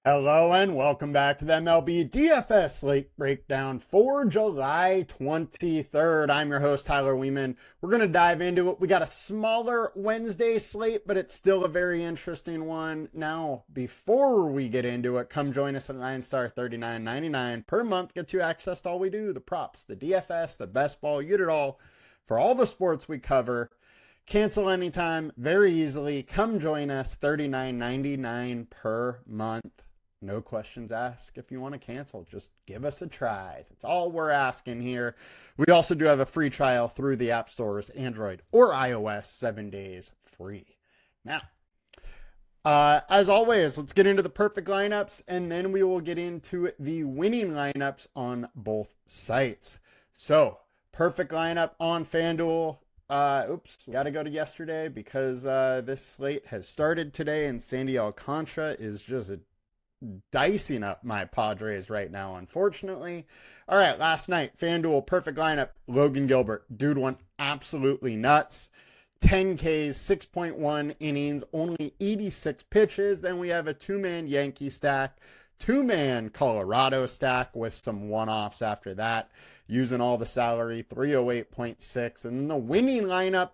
Hello and welcome back to the MLB DFS slate breakdown for July 23rd. I'm your host, Tyler Wiemann. We're going to dive into it. We got a smaller Wednesday slate, but it's still a very interesting one. Now, before we get into it, come join us at LineStar $39.99 per month. Gets you access to all we do, the props, the DFS, the best ball. You get it all for all the sports we cover. Cancel anytime, very easily. Come join us, $39.99 per month. No questions asked. If you want to cancel, just give us a try. That's all we're asking here. We also do have a free trial through the app stores, Android or iOS, 7 days free. Now, as always, let's get into the perfect lineups, and then we will get into the winning lineups on both sites. So, perfect lineup on FanDuel. We got to go to yesterday because this slate has started today, and Sandy Alcantara is just dicing up my Padres right now, unfortunately. All right, last night, FanDuel, perfect lineup, Logan Gilbert. Dude went absolutely nuts. 10 Ks, 6.1 innings, only 86 pitches. Then we have a two-man Yankee stack, two-man Colorado stack with some one-offs after that, using all the salary, 308.6. And then the winning lineup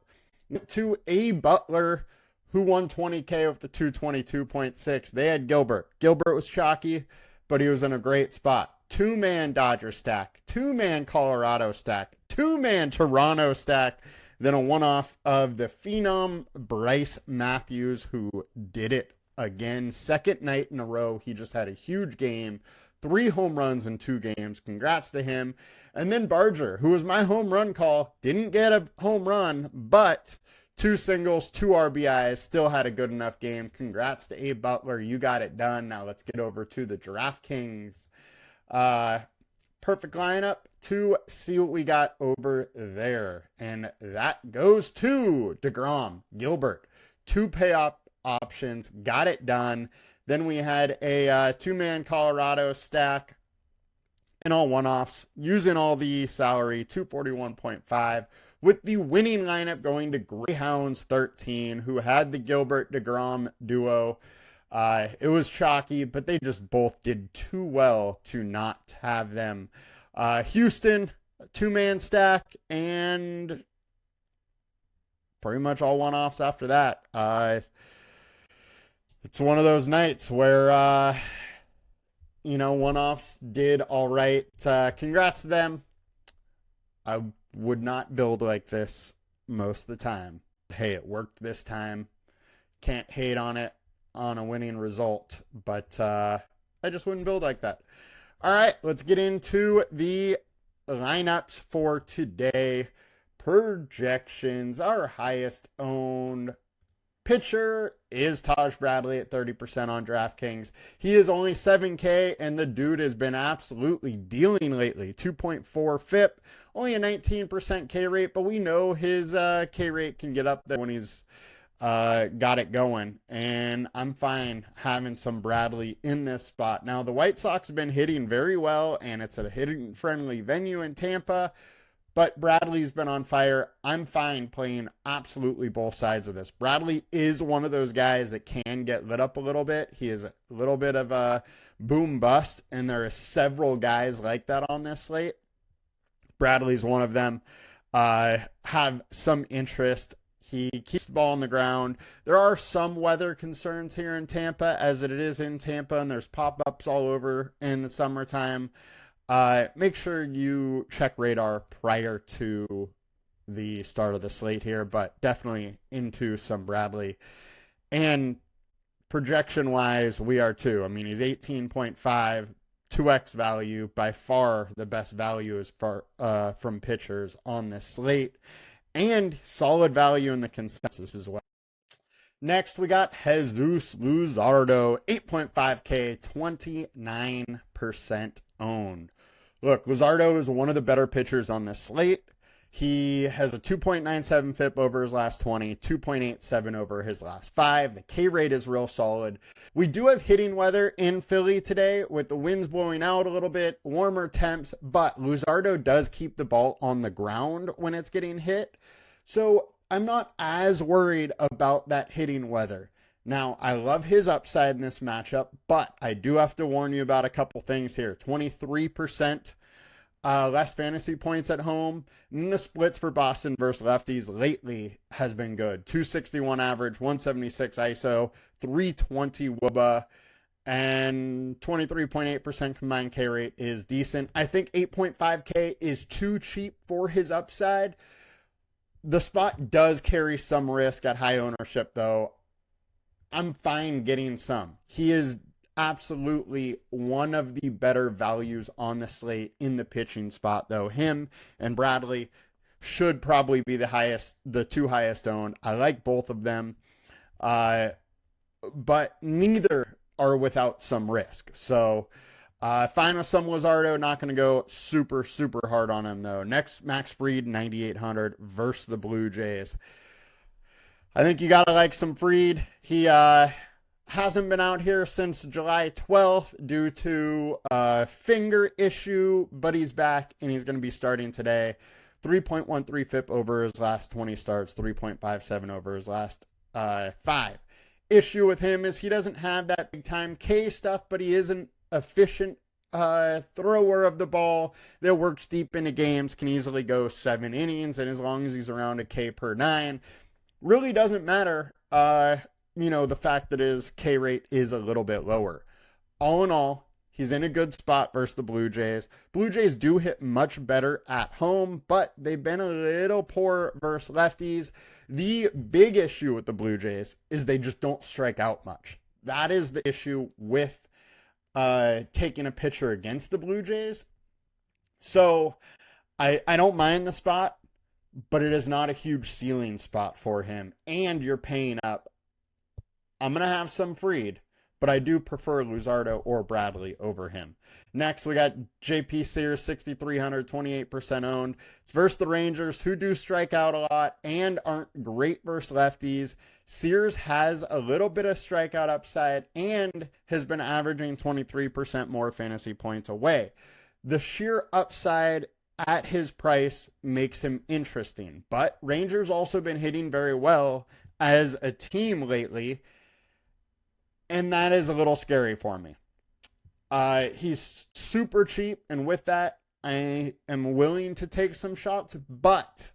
to A. Butler, who won 20K with the 222.6. They had Gilbert. Gilbert was chalky, but he was in a great spot. Two-man Dodger stack, two-man Colorado stack, two-man Toronto stack, then a one-off of the phenom Bryce Matthews, who did it again. Second night in a row, he just had a huge game. 3 home runs in 2 games. Congrats to him. And then Barger, who was my home run call, didn't get a home run, but 2 singles, 2 RBIs, still had a good enough game. Congrats to Abe Butler. You got it done. Now let's get over to the DraftKings perfect lineup to see what we got over there. And that goes to DeGrom, Gilbert. 2 payoff options. Got it done. Then we had a two-man Colorado stack and all one-offs, using all the salary, 241.5. With the winning lineup going to Greyhounds 13, who had the Gilbert DeGrom duo. It was chalky, but they just both did too well to not have them. Houston, 2-man stack, and pretty much all one-offs after that. It's one of those nights where, one-offs did all right. Congrats to them. I would not build like this most of the time. Hey, it worked this time. Can't hate on it on a winning result, but I just wouldn't build like that. All right, let's get into the lineups for today. Projections. Our highest owned pitcher is Taj Bradley at 30% on DraftKings. He is only 7K, and the dude has been absolutely dealing lately. 2.4 FIP, only a 19% K rate, but we know his K rate can get up there when he's got it going. And I'm fine having some Bradley in this spot. Now, the White Sox have been hitting very well, and it's a hitting-friendly venue in Tampa. But Bradley's been on fire. I'm fine playing absolutely both sides of this. Bradley is one of those guys that can get lit up a little bit. He is a little bit of a boom bust, and there are several guys like that on this slate. Bradley's one of them. Have some interest. He keeps the ball on the ground. There are some weather concerns here in Tampa, as it is in Tampa, and there's pop-ups all over in the summertime. Make sure you check radar prior to the start of the slate here, but definitely into some Bradley. And projection-wise, we are too. I mean, he's 18.5, 2x value. By far the best value is from pitchers on this slate. And solid value in the consensus as well. Next, we got Jesus Luzardo, 8.5K, 29% owned. Look, Luzardo is one of the better pitchers on this slate. He has a 2.97 FIP over his last 20, 2.87 over his last 5. The K rate is real solid. We do have hitting weather in Philly today with the winds blowing out a little bit, warmer temps, but Luzardo does keep the ball on the ground when it's getting hit. So I'm not as worried about that hitting weather. Now, I love his upside in this matchup, but I do have to warn you about a couple things here. 23% less fantasy points at home. And the splits for Boston versus lefties lately has been good. 261 average, 176 ISO, 320 WOBA, and 23.8% combined K rate is decent. I think 8.5K is too cheap for his upside. The spot does carry some risk at high ownership, though. I'm fine getting some. He is absolutely one of the better values on the slate in the pitching spot, though. Him and Bradley should probably be the two highest owned. I like both of them, but neither are without some risk. So fine with some Luzardo. Not going to go super, super hard on him, though. Next, Max Fried, 9,800 versus the Blue Jays. I think you got to like some Fried. He hasn't been out here since July 12th due to a finger issue, but he's back and he's going to be starting today. 3.13 FIP over his last 20 starts, 3.57 over his last 5. Issue with him is he doesn't have that big time K stuff, but he is an efficient thrower of the ball that works deep into games, can easily go 7 innings, and as long as he's around a K per 9, really doesn't matter, the fact that his K rate is a little bit lower. All in all, he's in a good spot versus the Blue Jays. Blue Jays do hit much better at home, but they've been a little poor versus lefties. The big issue with the Blue Jays is they just don't strike out much. That is the issue with taking a pitcher against the Blue Jays. So I don't mind the spot, but it is not a huge ceiling spot for him, and you're paying up. I'm going to have some Fried, but I do prefer Luzardo or Bradley over him. Next, we got JP Sears, 6,300, 28% owned. It's versus the Rangers, who do strike out a lot and aren't great versus lefties. Sears has a little bit of strikeout upside and has been averaging 23% more fantasy points away. The sheer upside at his price makes him interesting, but Rangers also been hitting very well as a team lately, and that is a little scary for me. He's super cheap, and with that, I am willing to take some shots, but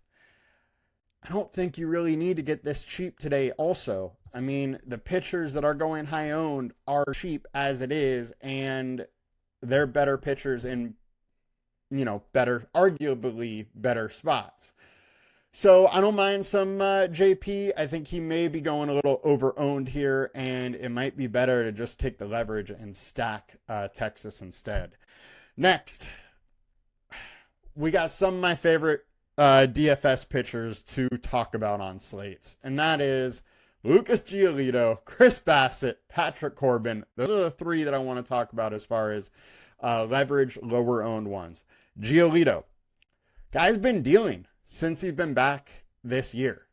I don't think you really need to get this cheap today also. I mean, the pitchers that are going high owned are cheap as it is, and they're better pitchers in arguably better spots. So I don't mind some JP. I think he may be going a little over-owned here, and it might be better to just take the leverage and stack Texas instead. Next, we got some of my favorite DFS pitchers to talk about on slates, and that is Lucas Giolito, Chris Bassett, Patrick Corbin. Those are the 3 that I want to talk about as far as leverage lower-owned ones. Giolito, guy's been dealing since he's been back this year.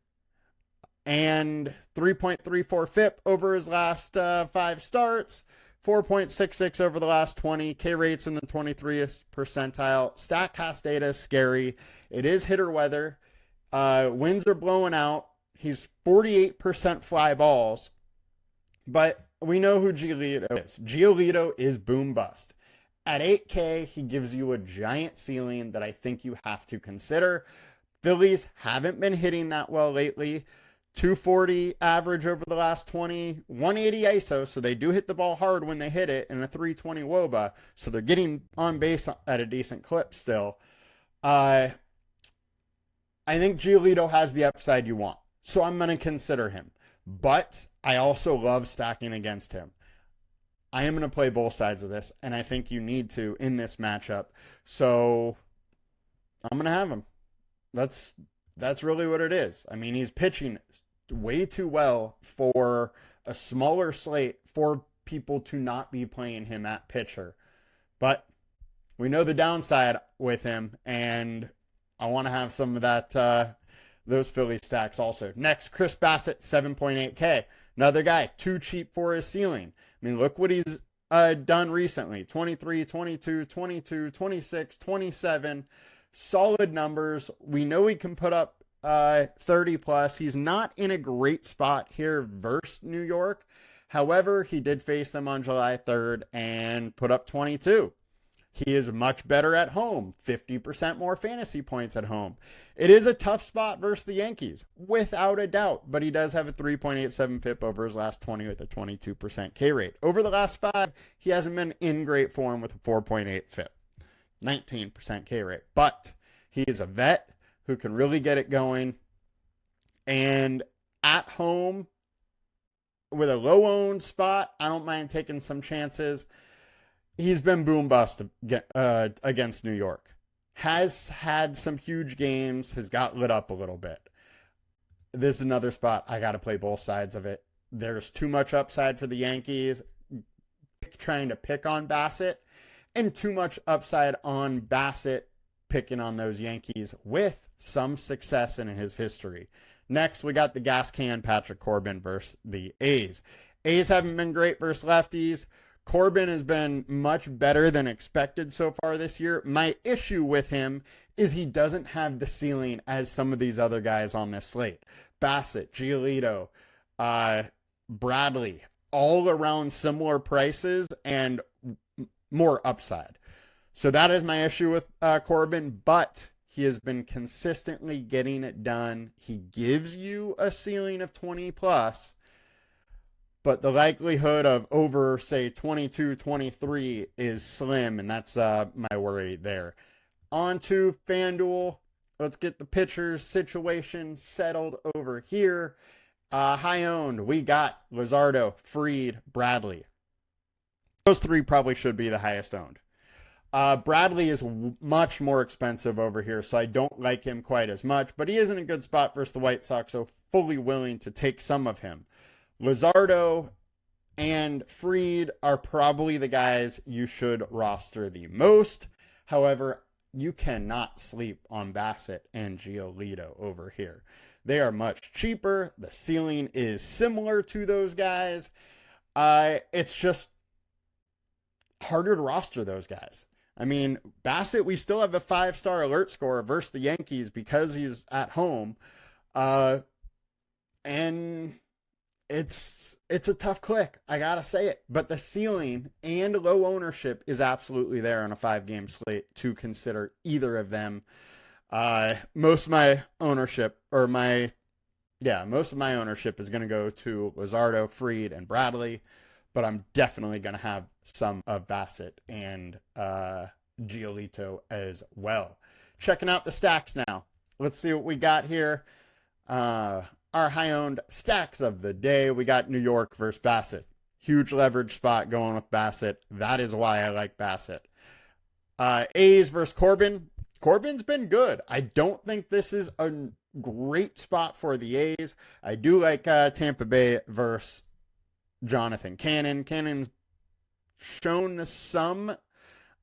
And 3.34 FIP over his last 5 starts, 4.66 over the last 20, K rates in the 23th percentile. StatCast data is scary. It is hitter weather. Winds are blowing out. He's 48% fly balls. But we know who Giolito is. Giolito is boom bust. At 8K, he gives you a giant ceiling that I think you have to consider. Phillies haven't been hitting that well lately. 240 average over the last 20, 180 ISO, so they do hit the ball hard when they hit it, and a 320 WOBA, so they're getting on base at a decent clip still. I think Giolito has the upside you want, so I'm going to consider him. But I also love stacking against him. I am going to play both sides of this, and I think you need to in this matchup. So I'm going to have him. That's really what it is. I mean, he's pitching way too well for a smaller slate for people to not be playing him at pitcher. But we know the downside with him, and I want to have some of that those Philly stacks also. Next, Chris Bassett, 7.8K. Another guy, too cheap for his ceiling. I mean, look what he's done recently. 23, 22, 22, 26, 27. Solid numbers. We know he can put up 30 plus. He's not in a great spot here versus New York. However, he did face them on July 3rd and put up 22. He is much better at home, 50% more fantasy points at home. It is a tough spot versus the Yankees, without a doubt, but he does have a 3.87 FIP over his last 20 with a 22% K rate. Over the last 5, he hasn't been in great form with a 4.8 FIP, 19% K rate. But he is a vet who can really get it going. And at home, with a low-owned spot, I don't mind taking some chances. He's been boom bust against New York. Has had some huge games, has got lit up a little bit. This is another spot I got to play both sides of it. There's too much upside for the Yankees trying to pick on Bassett, and too much upside on Bassett picking on those Yankees with some success in his history. Next, we got the gas can Patrick Corbin versus the A's. A's haven't been great versus lefties. Corbin has been much better than expected so far this year. My issue with him is he doesn't have the ceiling as some of these other guys on this slate. Bassett, Giolito, Bradley, all around similar prices and more upside. So that is my issue with Corbin, but he has been consistently getting it done. He gives you a ceiling of 20 plus. But the likelihood of over, say, 22, 23 is slim, and that's my worry there. On to FanDuel. Let's get the pitchers situation settled over here. High owned, we got Luzardo, Fried, Bradley. Those three probably should be the highest owned. Bradley is much more expensive over here, so I don't like him quite as much, but he is in a good spot versus the White Sox, so fully willing to take some of him. Luzardo and Fried are probably the guys you should roster the most. However, you cannot sleep on Bassett and Giolito over here. They are much cheaper. The ceiling is similar to those guys. It's just harder to roster those guys. I mean, Bassett, we still have a 5-star alert score versus the Yankees because he's at home. And it's a tough click. I got to say it. But the ceiling and low ownership is absolutely there on a 5-game slate to consider either of them. Most of my ownership is going to go to Luzardo, Fried, and Bradley. But I'm definitely going to have some of Bassett and Giolito as well. Checking out the stacks now. Let's see what we got here. Our high-owned stacks of the day. We got New York versus Bassett. Huge leverage spot going with Bassett. That is why I like Bassett. A's versus Corbin. Corbin's been good. I don't think this is a great spot for the A's. I do like Tampa Bay versus Jonathan Cannon. Cannon's shown some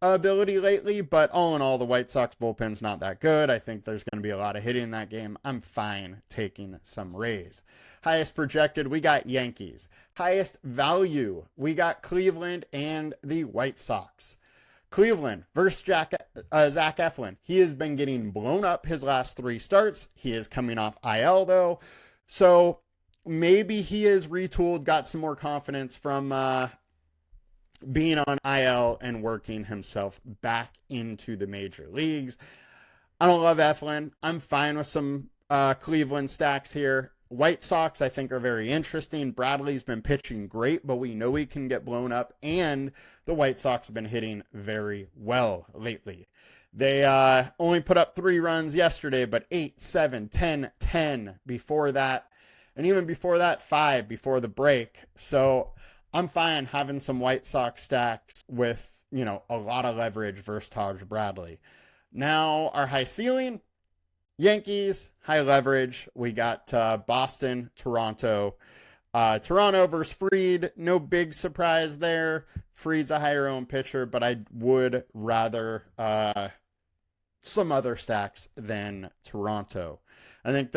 ability lately, but all in all, the White Sox bullpen's not that good. I think there's going to be a lot of hitting in that game. I'm fine taking some Rays. Highest projected, we got Yankees. Highest value, we got Cleveland and the White Sox. Cleveland versus Zach Eflin. He has been getting blown up his last 3 starts. He is coming off IL, though. So maybe he is retooled, got some more confidence from being on IL and working himself back into the major leagues. I don't love Eflin. I'm fine with some Cleveland stacks here. White Sox, I think, are very interesting. Bradley's been pitching great, but we know he can get blown up, and the White Sox have been hitting very well lately. They only put up 3 runs yesterday, but 8, 7, 10, 10 before that. And even before that, 5 before the break. So I'm fine having some White Sox stacks with, a lot of leverage versus Taj Bradley. Now, our high ceiling, Yankees, high leverage. We got Boston, Toronto. Toronto versus Fried, no big surprise there. Fried's a higher owned pitcher, but I would rather some other stacks than Toronto. I think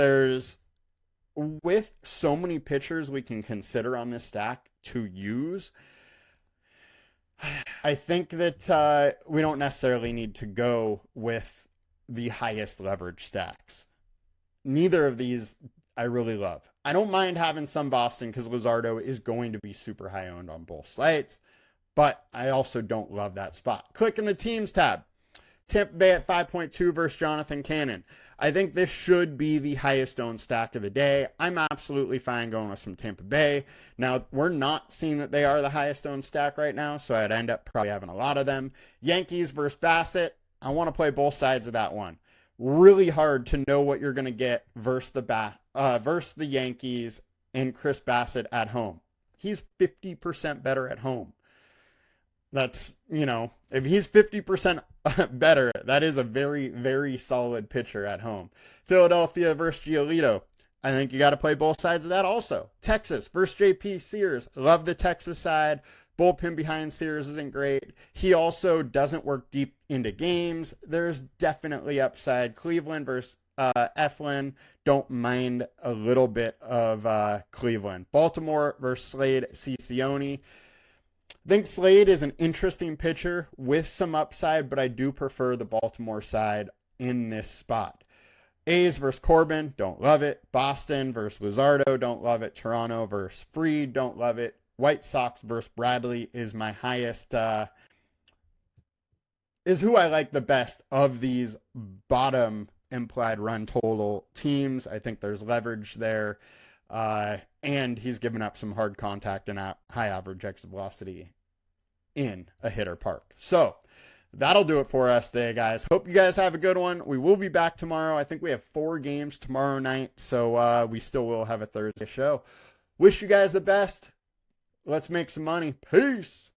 with so many pitchers we can consider on this stack to use, I think that we don't necessarily need to go with the highest leverage stacks. neither of these I really love. I don't mind having some Boston because Luzardo is going to be super high owned on both sites, but I also don't love that spot. Click in the teams tab. Tampa Bay at 5.2 versus Jonathan Cannon. I think this should be the highest owned stack of the day. I'm absolutely fine going with some Tampa Bay. Now, we're not seeing that they are the highest owned stack right now, so I'd end up probably having a lot of them. Yankees versus Bassett. I want to play both sides of that one. Really hard to know what you're going to get versus the Yankees and Chris Bassett at home. He's 50% better at home. That's, if he's 50% better, that is a very, very solid pitcher at home. Philadelphia versus Giolito. I think you got to play both sides of that also. Texas versus JP Sears. Love the Texas side. Bullpen behind Sears isn't great. He also doesn't work deep into games. There's definitely upside. Cleveland versus Eflin. Don't mind a little bit of Cleveland. Baltimore versus Slade Ciccione. I think Slade is an interesting pitcher with some upside, but I do prefer the Baltimore side in this spot. A's versus Corbin, don't love it. Boston versus Luzardo, don't love it. Toronto versus Fried, don't love it. White Sox versus Bradley is my highest, is who I like the best of these bottom implied run total teams. I think there's leverage there. And he's given up some hard contact and high average exit velocity in a hitter park. So that'll do it for us today, guys. Hope you guys have a good one. We will be back tomorrow. I think we have 4 games tomorrow night, so we still will have a Thursday show. Wish you guys the best. Let's make some money. Peace.